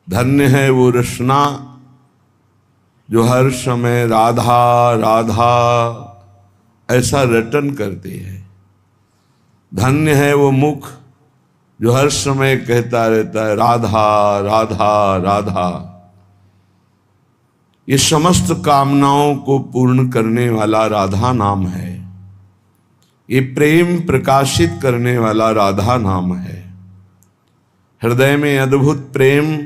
धन्य है वो रसना जो हर समय राधा राधा ऐसा रटन करती है। धन्य है वो मुख जो हर समय कहता रहता है राधा राधा राधा। ये समस्त कामनाओं को पूर्ण करने वाला राधा नाम है। ये प्रेम प्रकाशित करने वाला राधा नाम है। हृदय में अद्भुत प्रेम,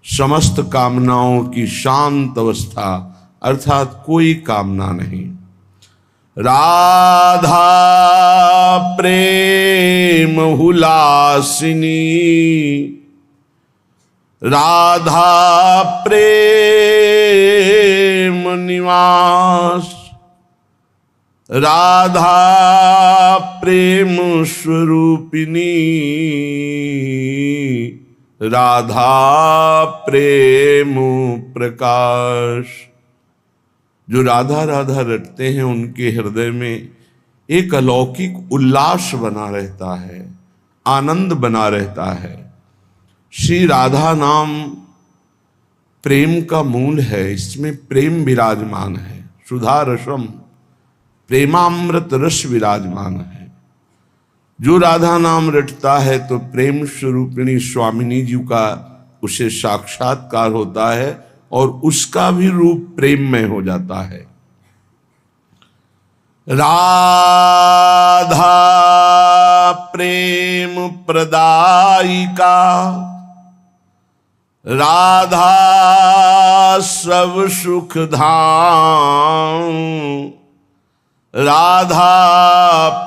समस्त कामनाओं की शांत अवस्था, अर्थात कोई कामना नहीं। राधा प्रेम हुलासिनी, राधा प्रेम निवास, राधा प्रेम स्वरूपिणी, राधा प्रेम प्रकाश। जो राधा राधा रटते हैं उनके हृदय में एक अलौकिक उल्लास बना रहता है, आनंद बना रहता है। श्री राधा नाम प्रेम का मूल है, इसमें प्रेम विराजमान है। सुधा रसम, प्रेमामृत रस विराजमान है। जो राधा नाम रटता है तो प्रेम स्वरूपिणी स्वामिनी जी का उसे साक्षात्कार होता है और उसका भी रूप प्रेम में हो जाता है। राधा प्रेम प्रदायिका, राधा सब सुख धाम, राधा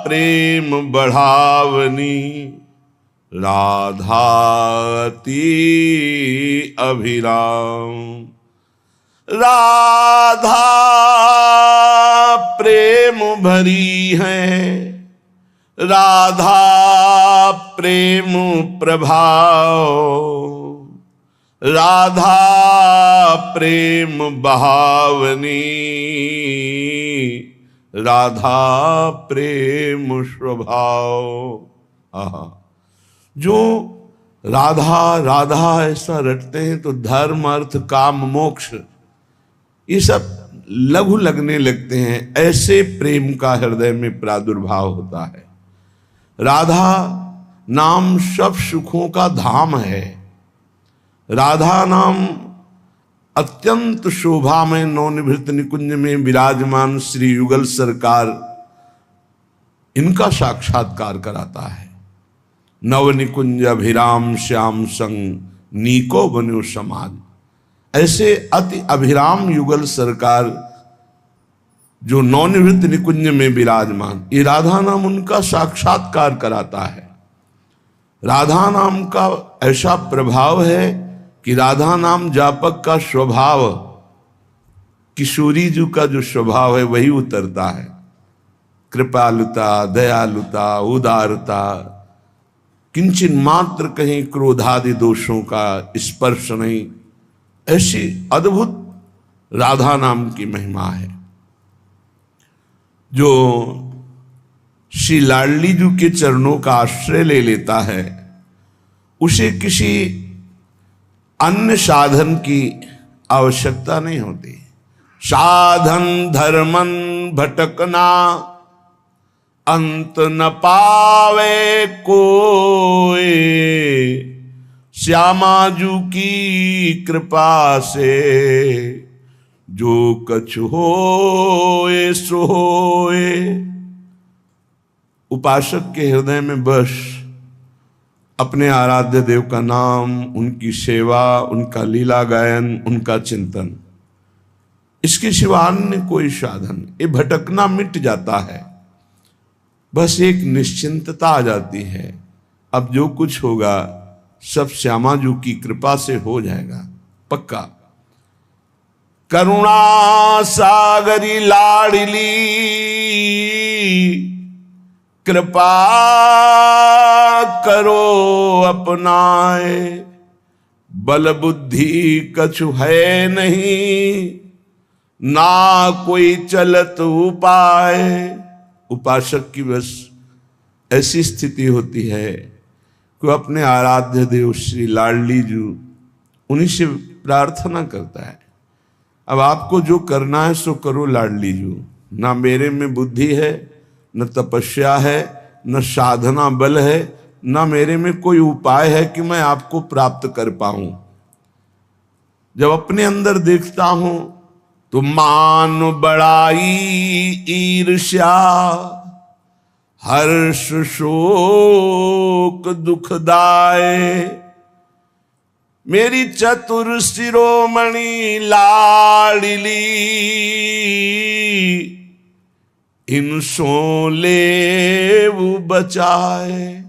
प्रेम बढ़ावनी, राधा अति अभिराम। राधा प्रेम भरी है, राधा प्रेम प्रभाव, राधा प्रेम बहावनी, राधा प्रेम स्वभाव। आहा, जो राधा राधा ऐसा रटते हैं तो धर्म अर्थ काम मोक्ष ये सब लघु लगने लगते हैं। ऐसे प्रेम का हृदय में प्रादुर्भाव होता है। राधा नाम सब सुखों का धाम है। राधा नाम अत्यंत शोभा में नवनिभृत निकुंज में विराजमान श्री युगल सरकार इनका साक्षात्कार कराता है। नव निकुंज अभिराम श्याम संग नीको बन्यो समाज। ऐसे अति अभिराम युगल सरकार जो नवनिवृत्त निकुंज में विराजमान, ये राधा नाम उनका साक्षात्कार कराता है। राधा नाम का ऐसा प्रभाव है कि राधा नाम जापक का स्वभाव, किशोरी जी का जो स्वभाव है वही उतरता है। कृपालुता, दयालुता, उदारता, किंचित मात्र कहीं क्रोधादि दोषों का स्पर्श नहीं। ऐसी अद्भुत राधा नाम की महिमा है। जो श्री लाडली जी के चरणों का आश्रय ले लेता है उसे किसी अन्य साधन की आवश्यकता नहीं होती। साधन धर्मन भटकना अंत न पावे कोई, श्यामाजू की कृपा से जो कछु होए सो होए। उपासक के हृदय में बस अपने आराध्य देव का नाम, उनकी सेवा, उनका लीला गायन, उनका चिंतन, इसके सिवा अन्य कोई साधन, ये भटकना मिट जाता है। बस एक निश्चिंतता आ जाती है। अब जो कुछ होगा सब श्यामाजू की कृपा से हो जाएगा, पक्का। करुणा सागरी लाडली कृपा करो अपनाए, बल बुद्धि कछु है नहीं ना कोई चलत उपाय। उपासक की बस ऐसी स्थिति होती है कि अपने आराध्य देव श्री लाडली जी उन्हीं से प्रार्थना करता है। अब आपको जो करना है सो करो लाडली जू। ना मेरे में बुद्धि है, न तपस्या है, न साधना बल है, न मेरे में कोई उपाय है कि मैं आपको प्राप्त कर पाऊं। जब अपने अंदर देखता हूं तो मान बड़ाई ईर्ष्या हर्ष शोक दुखदाय मेरी चतुर शिरोमणि लाडली इन सो लेव बचाए।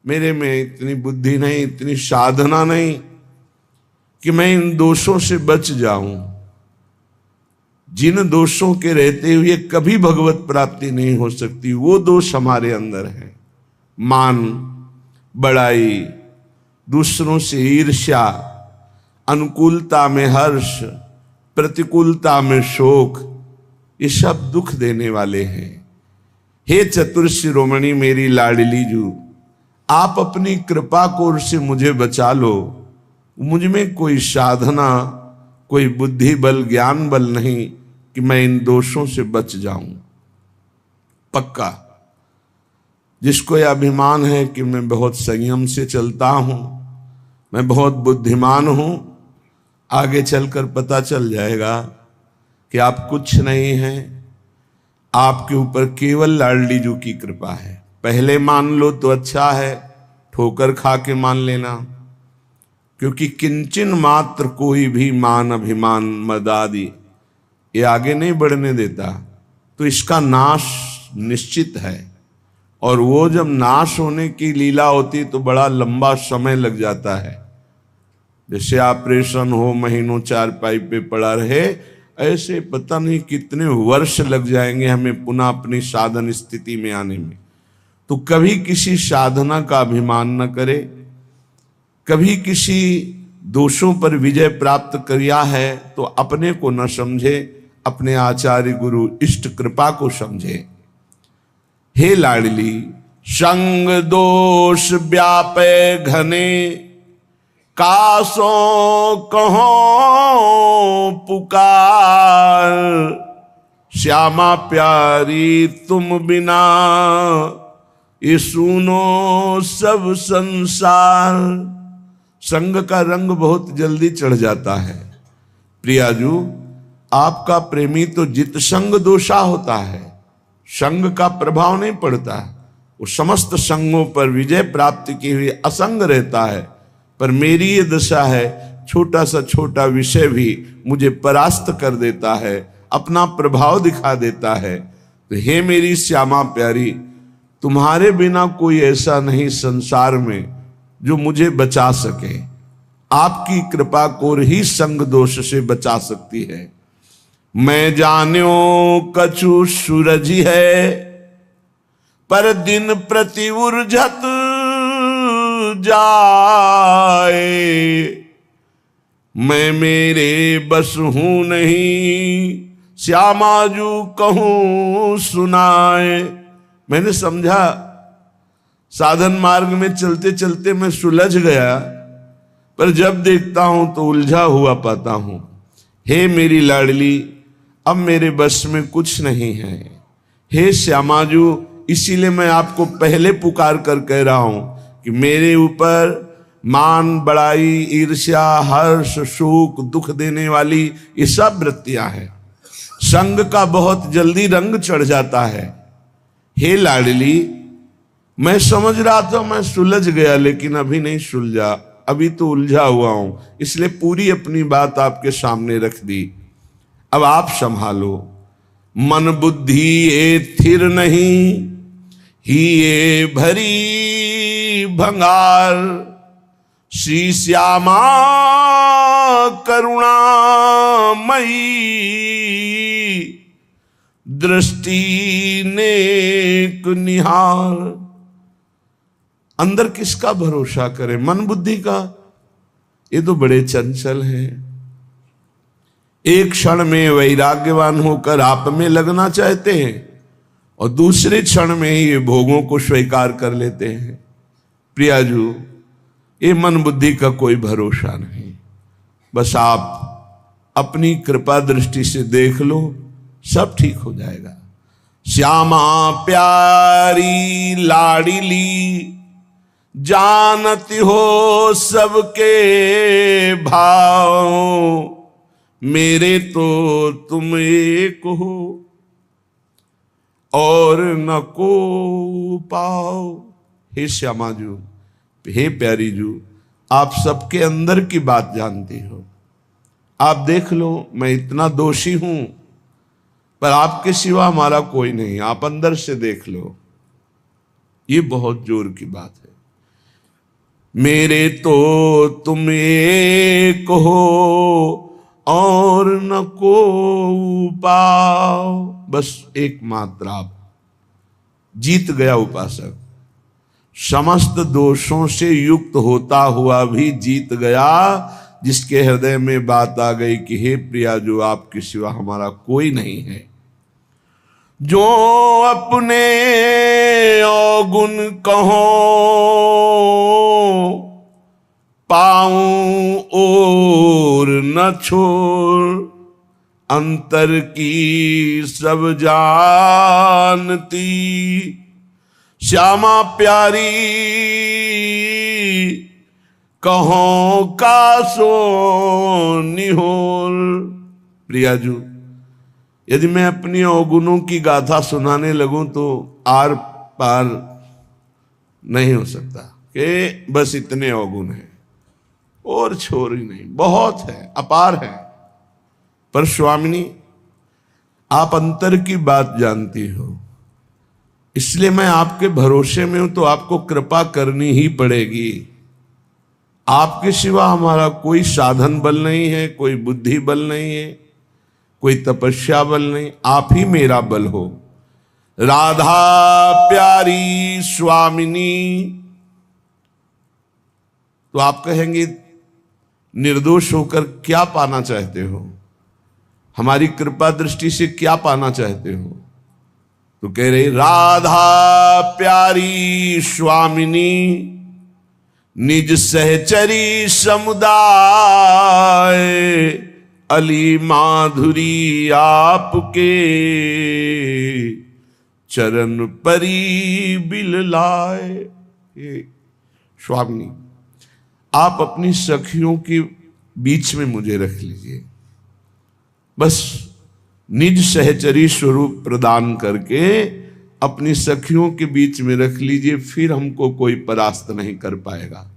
मेरे में इतनी बुद्धि नहीं, इतनी साधना नहीं कि मैं इन दोषों से बच जाऊं, जिन दोषों के रहते हुए कभी भगवत प्राप्ति नहीं हो सकती, वो दोष हमारे अंदर है। मान बड़ाई, दूसरों से ईर्ष्या, अनुकूलता में हर्ष, प्रतिकूलता में शोक, ये सब दुख देने वाले हैं। हे चतुर शिरोमणि मेरी लाडली जू, आप अपनी कृपा कोर से मुझे बचा लो। मुझ में कोई साधना, कोई बुद्धि बल, ज्ञान बल नहीं कि मैं इन दोषों से बच जाऊं। पक्का जिसको यह अभिमान है कि मैं बहुत संयम से चलता हूं, मैं बहुत बुद्धिमान हूं, आगे चलकर पता चल जाएगा कि आप कुछ नहीं हैं, आपके ऊपर केवल लाडली जू की कृपा है। पहले मान लो तो अच्छा है, ठोकर खा के मान लेना, क्योंकि किंचन मात्र कोई भी मान अभिमान मद आदि ये आगे नहीं बढ़ने देता, तो इसका नाश निश्चित है। और वो जब नाश होने की लीला होती तो बड़ा लंबा समय लग जाता है। जैसे ऑपरेशन हो, महीनों चारपाई पे पड़ा रहे, ऐसे पता नहीं कितने वर्ष लग जाएंगे हमें पुनः अपनी साधन स्थिति में आने में। तो कभी किसी साधना का अभिमान न करे, कभी किसी दोषों पर विजय प्राप्त किया है तो अपने को न समझे, अपने आचार्य गुरु इष्ट कृपा को समझे। हे लाडली संग दोष व्यापे घने कासों कहो पुकार श्यामा प्यारी तुम बिना ये सुनो सब संसार। संग का रंग बहुत जल्दी चढ़ जाता है। प्रियाजू आपका प्रेमी तो जित संग दोषा होता है, संग का प्रभाव नहीं पड़ता, वो समस्त संगों पर विजय प्राप्ति के हुए असंग रहता है। पर मेरी ये दशा है, छोटा सा छोटा विषय भी मुझे परास्त कर देता है, अपना प्रभाव दिखा देता है। तो हे मेरी श्यामा प्यारी, तुम्हारे बिना कोई ऐसा नहीं संसार में जो मुझे बचा सके। आपकी कृपा को ही संग दोष से बचा सकती है। मैं जान्यो कछु सूरज है पर दिन प्रति उर्झत जाए। मैं मेरे बस हूं नहीं श्यामाजू कहूं सुनाए। मैंने समझा साधन मार्ग में चलते चलते मैं सुलझ गया, पर जब देखता हूं तो उलझा हुआ पाता हूं। हे मेरी लाडली, अब मेरे बस में कुछ नहीं है। हे श्यामाजू, इसीलिए मैं आपको पहले पुकार कर कह रहा हूं कि मेरे ऊपर मान बड़ाई ईर्ष्या हर्ष शोक दुख देने वाली ये सब वृत्तियां हैं। संग का बहुत जल्दी रंग चढ़ जाता है। हे लाडली, मैं समझ रहा था मैं सुलझ गया, लेकिन अभी नहीं सुलझा, अभी तो उलझा हुआ हूं। इसलिए पूरी अपनी बात आपके सामने रख दी। अब आप संभालो। मन बुद्धि ये थिर नहीं ही ये भरी भंगार। श्री श्यामा करुणामयी दृष्टि नेक निहार। अंदर किसका भरोसा करें? मन बुद्धि का? ये तो बड़े चंचल हैं। एक क्षण में वैराग्यवान होकर आप में लगना चाहते हैं और दूसरे क्षण में ही ये भोगों को स्वीकार कर लेते हैं। प्रियाजू, ये मन बुद्धि का कोई भरोसा नहीं। बस आप अपनी कृपा दृष्टि से देख लो, सब ठीक हो जाएगा। श्यामा प्यारी लाडली, जानती हो सबके भाव, मेरे तो तुम एक हो और न को पाओ। हे श्यामा जू, हे प्यारी जू, आप सबके अंदर की बात जानती हो। आप देख लो, मैं इतना दोषी हूं, पर आपके सिवा हमारा कोई नहीं। आप अंदर से देख लो, ये बहुत जोर की बात है। मेरे तो तुम एक हो और न को पाओ। बस एकमात्र आप। जीत गया उपासक, समस्त दोषों से युक्त होता हुआ भी जीत गया, जिसके हृदय में बात आ गई कि हे प्रिया, जो आपके सिवा हमारा कोई नहीं है। जो अपने अवगुण कहो, पाऊं और न छोड़, अंतर की सब जानती, श्यामा प्यारी कहो का सो निहोर। प्रियाजू, यदि मैं अपनी अवगुणों की गाथा सुनाने लगूं तो आर पार नहीं हो सकता कि बस इतने अवगुण हैं और छोर ही नहीं, बहुत है, अपार है। पर स्वामिनी, आप अंतर की बात जानती हो, इसलिए मैं आपके भरोसे में हूं, तो आपको कृपा करनी ही पड़ेगी। आपके सिवा हमारा कोई साधन बल नहीं है, कोई बुद्धि बल नहीं है, कोई तपस्या बल नहीं, आप ही मेरा बल हो। राधा प्यारी स्वामिनी, तो आप कहेंगे निर्दोष होकर क्या पाना चाहते हो, हमारी कृपा दृष्टि से क्या पाना चाहते हो? तो कह रहे राधा प्यारी स्वामिनी, निज सहचरी समुदाय, अली माधुरी आपके चरण परी बिललाए। स्वामी, आप अपनी सखियों के बीच में मुझे रख लीजिए, बस निज सहचरी स्वरूप प्रदान करके अपनी सखियों के बीच में रख लीजिए, फिर हमको कोई परास्त नहीं कर पाएगा।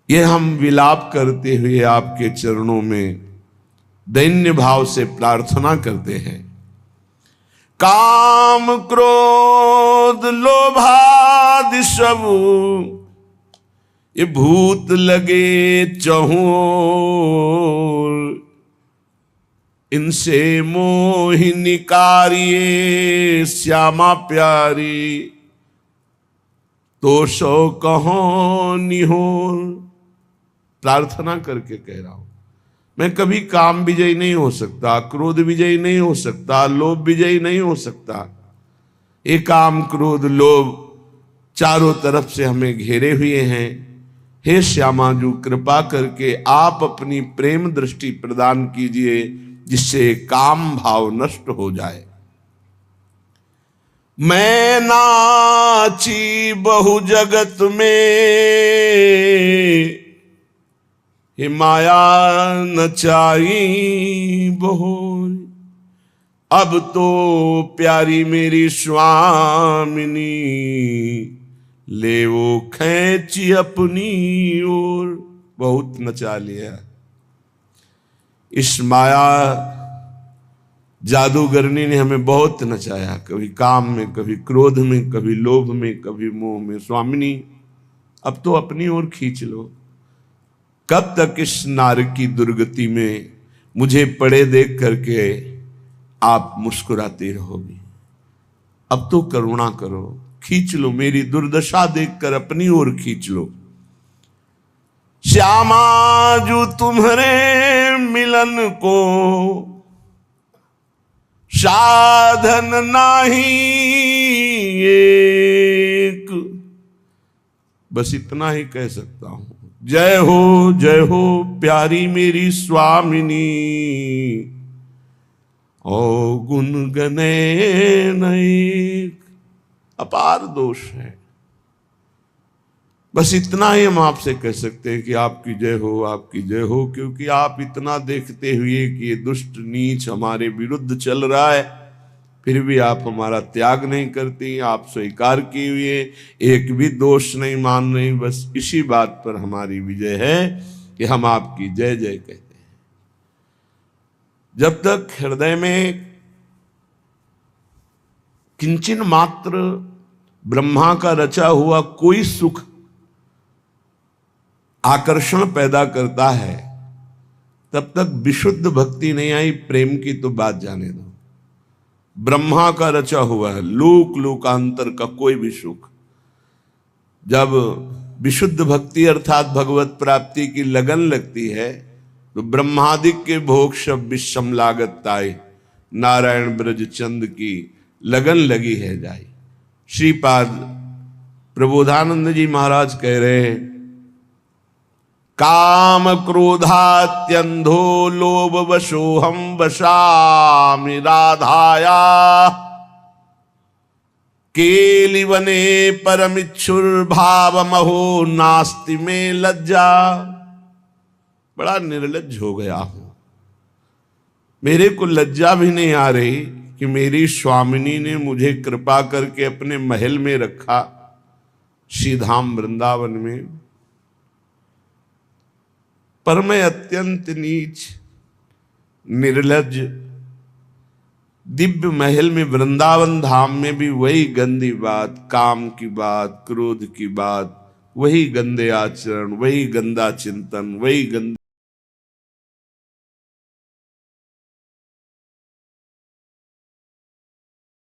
यह हम विलाप करते हुए आपके चरणों में दैन्य भाव से प्रार्थना करते हैं। काम क्रोध लोभादि सब ये भूत लगे चहुओर, इनसे मोहि निकारिये श्यामा प्यारी, तो सो कहो निहोर। प्रार्थना करके कह रहा हूं, मैं कभी काम विजयी नहीं हो सकता, क्रोध विजयी नहीं हो सकता, लोभ विजयी नहीं हो सकता। ये काम क्रोध लोभ चारों तरफ से हमें घेरे हुए हैं। हे श्यामा जू, कृपा करके आप अपनी प्रेम दृष्टि प्रदान कीजिए, जिससे काम भाव नष्ट हो जाए। मैं नाची बहु जगत में, हे माया नचाई बहु, अब तो प्यारी मेरी स्वामिनी, ले वो खैची अपनी ओर। बहुत नचा लिया। इस माया जादूगरनी ने हमें बहुत नचाया, कभी काम में, कभी क्रोध में, कभी लोभ में, कभी मोह में। स्वामिनी, अब तो अपनी ओर खींच लो। कब तक इस नार की दुर्गति में मुझे पड़े देख करके आप मुस्कुराती रहोगी? अब तो करुणा करो, खींच लो, मेरी दुर्दशा देखकर अपनी ओर खींच लो। श्यामा जो तुम्हारे मिलन को साधन नाही एक, बस इतना ही कह सकता हूं। जय हो प्यारी मेरी स्वामिनी, ओ गुण गने नहीं। अपार दोष है। बस इतना ही हम आपसे कह सकते हैं कि आपकी जय हो, आपकी जय हो, क्योंकि आप इतना देखते हुए कि ये दुष्ट नीच हमारे विरुद्ध चल रहा है, फिर भी आप हमारा त्याग नहीं करती, आप स्वीकार किए हुए एक भी दोष नहीं मान रही। बस इसी बात पर हमारी विजय है कि हम आपकी जय जय कहते हैं। जब तक हृदय में किंचन मात्र ब्रह्मा का रचा हुआ कोई सुख आकर्षण पैदा करता है, तब तक विशुद्ध भक्ति नहीं आई। प्रेम की तो बात जाने दो। ब्रह्मा का रचा हुआ है लोक लोकांतर का कोई भी सुख, जब विशुद्ध भक्ति अर्थात भगवत प्राप्ति की लगन लगती है, तो ब्रह्मादिक के भोग सब विषम लागत ताई, नारायण ब्रज चंद की लगन लगी है जाई। श्रीपाद प्रबोधानंद जी महाराज कह रहे हैं, काम क्रोधात्यंधो लोभ वशो हम वशामि राधाया, केलिवने परमिच्छुर्भाव महो नास्ति में लज्जा। बड़ा निर्लज्ज हो गया हूं, मेरे को लज्जा भी नहीं आ रही कि मेरी स्वामिनी ने मुझे कृपा करके अपने महल में रखा, श्रीधाम वृंदावन में, पर मैं अत्यंत नीच निर्लज्ज दिव्य महल में वृंदावन धाम में भी वही गंदी बात, काम की बात, क्रोध की बात, वही गंदे आचरण, वही गंदा चिंतन, वही गंदी